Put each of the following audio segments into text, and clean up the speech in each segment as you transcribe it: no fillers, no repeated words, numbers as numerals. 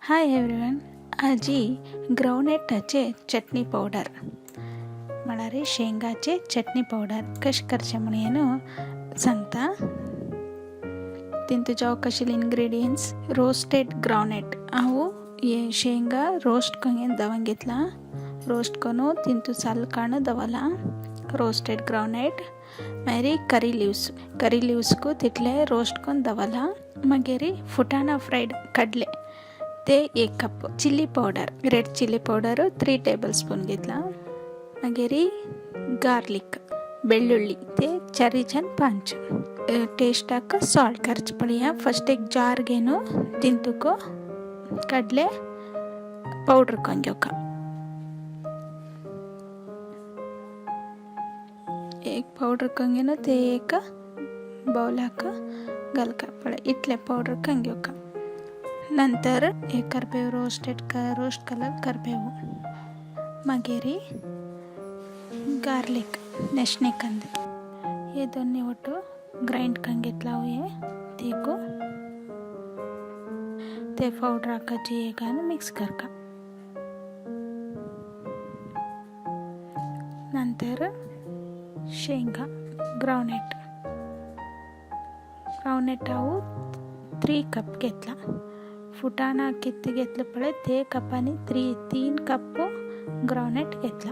Hi everyone, आजी ग्राउंडनटाचे चटणी powder म्हळ्यार शेंगाचे चटणी powder कशें करचें म्हणून सांगता। तितून जावं कशें इंग्रेडियंट्स रोस्टेड ग्राउंडनट हांव ये शेंगा रोस्ट करून दवन घेतला। रोस्ट करून तितून साल काण दवरला रोस्टेड ग्राउंडनट मागीर करी लीव्स को तितले रोस्ट करून दवरला। मागीर फुटाणा फ्राइड कडले ते 1 cup, chilli powder red chilli powder 3 table घेतला। मागीर गार्लिक बेळ्ळुळ्ळी ते 4-5 टेस्टाक सॉल्ट करचे पडया। फस्ट एक जार घेन तिंतुको कडले पावडर करून घेवका। एक पावडर करून घेन ते एक बाउलाक घालका पडे इतले पावडर करून घेवका। नंतर एक करपेव रोस्ट कलर करपेव मागीर गार्लिक नेशने कंदे ये दोन्ही ಒಟ್ಟು ग्राइंड करून घेतला हे तेको ते पावडर हाकाची एक मिक्स करका। नंतर शेंगा ग्राउंडनट हांव 3 कप घेतला। फुटाणा किती घेतलं पडे ते कपानी 3 कप ग्राउंडनट घेतला।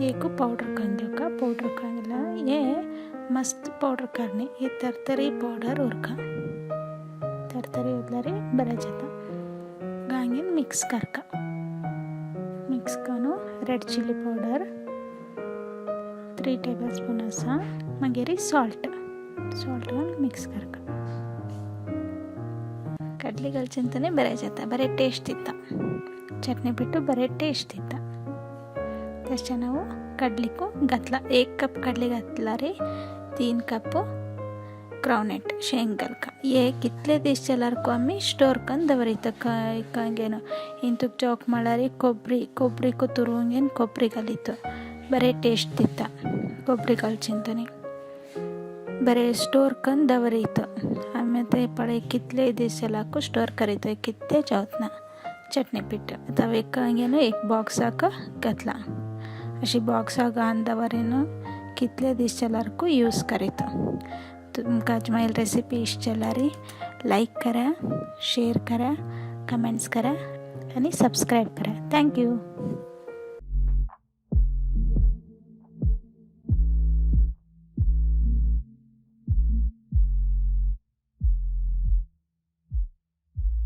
एक पावडर करून घेवका। पावडर करून ये मस्त पावडर करणे ये तरतरी पावडर उरका। तरतरी उरल्यार बरें जाता। गांगीन मिक्स करका। मिक्स करून रेड चिली पावडर 3 टेबल आसा। मागीर सॉल्ट घालून मिक्स करका। कडली घालचेंतने बरें जाता, बरें टेस्ट दिता। चटणी पिठू बरें टेस्ट दिता। तशें हांव कडलीको घातला। 1 कप कडली घातल्यार 3 कप ग्राउंडनट शेंग घालका। ये कितले दीस जाल्यार आमी स्टोर करून दवरिता घेन। इंतूक जॉक म्हळ्यार कोबरीको तुरून घेवन कोबरी घालिता बरें टेस्ट दिता। कोबरी घालचेंतने बरें स्टोर करून दवरिता। आमी ते पडे कितले दीस जाल्यार स्टोर करिता कितले जावतना चटणी पीठ। आतां घेन एक बॉक्साक घातला। अशी बॉक्साक घालून दवरीन कितले दीस जाल्यार यूज करिता। तुमकां म्हाजी रेसिपी इश्ट जाल्यार लायक करा, शेयर करा, कमेंट्स करा आनी सब्सक्राइब करा। Thank you.